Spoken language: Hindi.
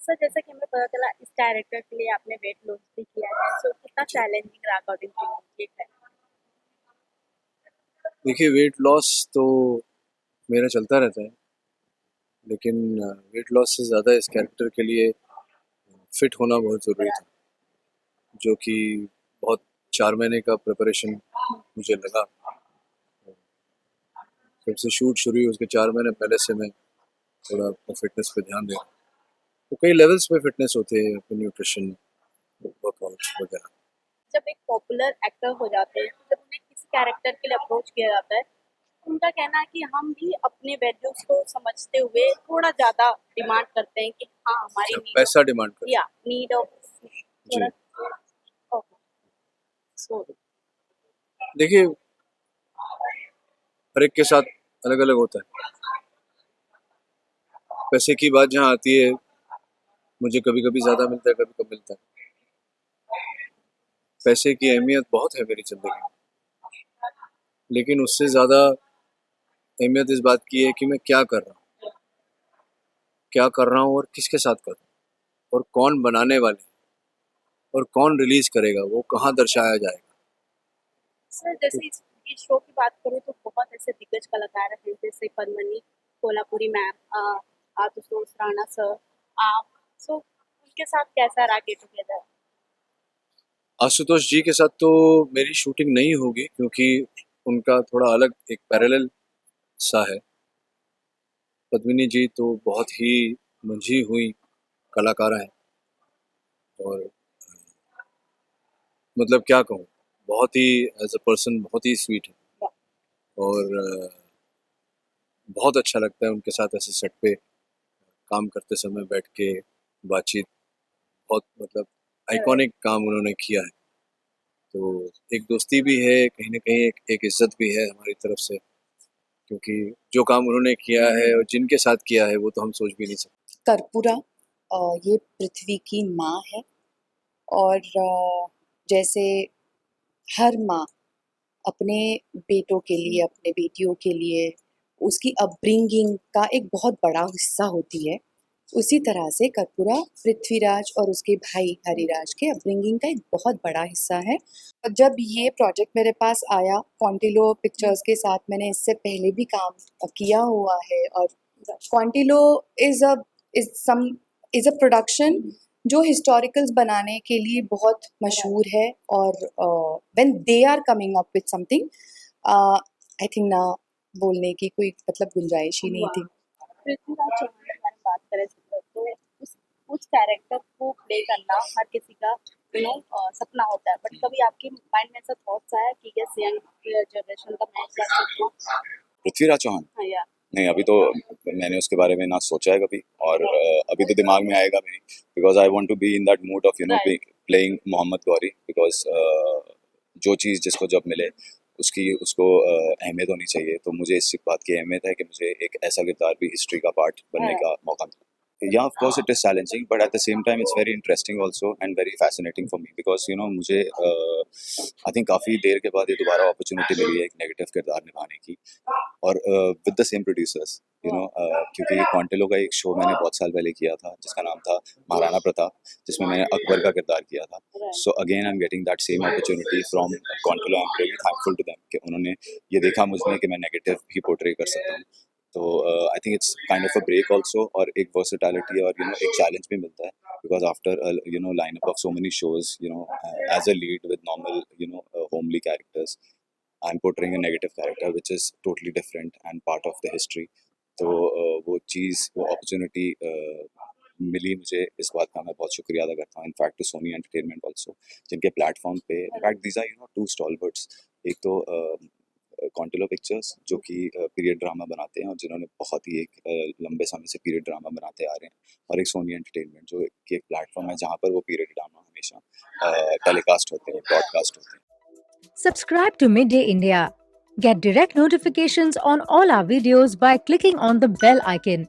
सर जैसा कि हमें पता चला इस कैरेक्टर के लिए आपने वेट लॉस भी किया है, सो कितना चैलेंजिंग रहा अकॉर्डिंग टू ये है? देखिए, वेट लॉस तो मेरा चलता रहता है, लेकिन वेट लॉस से ज़्यादा इस कैरेक्टर के लिए फिट होना बहुत ज़रूरी था, जो कि बहुत 4 महीने का प्रिपरेशन मुझे लगा। जब से शूट शुरू हुई उसके 4 महीने पहले से मैं थोड़ा अपने फिटनेस पे ध्यान दे रहा हूँ। तो कई लेवल्स पे फिटनेस होते हैं, अपने न्यूट्रिशन, वर्कआउट वगैरह। जब एक पॉपुलर एक्टर हो जाते हैं, जब उन्हें किसी कैरेक्टर के लिए अप्रोच किया जाता है, उनका कहना है कि हम भी अपने वैल्यूज को समझते हुए थोड़ा ज्यादा डिमांड करते हैं कि हाँ हमारी अच्छा, नीड ऑफ पैसा डिमांड कर। या नीड ऑफ थोड़ा। जी, सो देखिए, हर एक के साथ अलग अलग होता है। पैसे की बात जहाँ आती है, मुझे कभी कभी ज़्यादा मिलता है, कभी कम मिलता है। पैसे की अहमियत बहुत है मेरी ज़िंदगी में, लेकिन उससे ज़्यादा अहमियत इस बात की है कि मैं क्या कर रहा हूँ, क्या कर रहा हूँ और किसके साथ कर रहा हूँ, और कौन बनाने वाले हैं, और कौन रिलीज करेगा, वो कहाँ दर्शाया जाएगा। सर जैसे इस शो की बात करूँ तो बहुत ऐसे दिग्गज कलाकार हैं जैसे पद्मनी कोल्हापुरी मैम, आशुतोष राणा सर, आप, सो उनके साथ कैसा रहा गेट टुगेदर? आशुतोष जी के साथ तो मेरी शूटिंग नहीं होगी, क्योंकि उनका थोड़ा अलग एक पैरेलल सा है। पद्मिनी जी तो बहुत ही मंझी हुई कलाकारा हैं, और मतलब क्या कहूँ, बहुत ही एज अ पर्सन बहुत ही स्वीट है। और बहुत अच्छा लगता है उनके साथ ऐसे सेट पे काम करते समय बैठ के बातचीत। बहुत मतलब आइकॉनिक काम उन्होंने किया है। तो एक दोस्ती भी है कहीं ना कहीं, एक इज्जत भी है हमारी तरफ से, क्योंकि जो काम उन्होंने किया है और जिनके साथ किया है वो तो हम सोच भी नहीं सकते। कर्पूरा ये पृथ्वी की माँ है और जैसे हर माँ अपने बेटों के लिए, अपने बेटियों के लिए उसकी अपब्रिंगिंग का एक बहुत बड़ा हिस्सा होती है, उसी तरह से कर्पूरा पृथ्वीराज और उसके भाई हरिराज के अपब्रिंगिंग का एक बहुत बड़ा हिस्सा है। और जब ये प्रोजेक्ट मेरे पास आया क्वांटिलो पिक्चर्स के साथ, मैंने इससे पहले भी काम किया हुआ है, और Contiloe is a is some is a production जो हिस्टोरिकल्स बनाने के लिए बहुत मशहूर है। और when they are coming up with something, I think ना बोलने की कोई मतलब गुंजाइश ही नहीं थी। पृथ्वीराज चौहान की अगर बात करें तो उस उस कैरेक्टर को प्ले करना हर किसी का सपना होता है, बट कभी आपके माइंड में ऐसा थॉट्स आया कि यस यंग जनरेशन का मैं कर सकता हूँ? पृथ्वीराज चौहान? हाँ या नहीं, अभी तो मैंने उसके बारे में ना सोचा है कभी, और अभी तो दिमाग में आएगा भी नहीं, because I want to be in that mood of right. Playing Mohammad Ghori, because जो चीज़ जिसको जब मिले उसकी उसको अहमियत होनी चाहिए। तो मुझे इस बात की अहमियत है कि मुझे एक ऐसा किरदार भी हिस्ट्री का पार्ट बनने का मौका मिला। Yeah, of course it is challenging, but at the same time it's very interesting also and very fascinating for me because मुझे I think काफ़ी देर के बाद ये दोबारा अपॉर्चुनिटी मिली है एक नेगेटिव किरदार निभाने की, और विद द सेम प्रोड्यूसर्स, क्योंकि क्वांटिलो का एक शो मैंने बहुत साल पहले किया था जिसका नाम था महाराणा प्रताप, जिसमें मैंने अकबर का किरदार किया था। So again I am getting that same opportunity from Contiloe. I am really thankful to them कि उन्होंने ये देखा मुझमें कि मैं नेगेटिव भी पोर्ट्रे कर सकता हूँ। तो I think it's kind of a break also, और एक वर्सेटैलिटी और एक चैलेंज भी मिलता है, because after lineup of so many shows, as a lead with normal homely characters, I am portraying a negative character which is totally different and part of the history. तो वो चीज़, वो अपॉर्चुनिटी मिली मुझे, इस बात का मैं बहुत शुक्रिया अदा करता हूँ in fact to Sony Entertainment also, जिनके प्लेटफॉर्म पे in fact these are two stalwarts. एक तो कॉन्टिलो पिक्चर्स जो कि पीरियड ड्रामा बनाते हैं और जिन्होंने बहुत ही एक लंबे समय से पीरियड ड्रामा बनाते आ रहे हैं, और एक सोनी एंटरटेनमेंट जो कि एक प्लेटफॉर्म है जहाँ पर वो पीरियड ड्रामा हमेशा टेलीकास्ट होते हैं, ब्रॉडकास्ट होते हैं। Subscribe to Midday India. Get direct notifications on all our videos by clicking on the bell icon.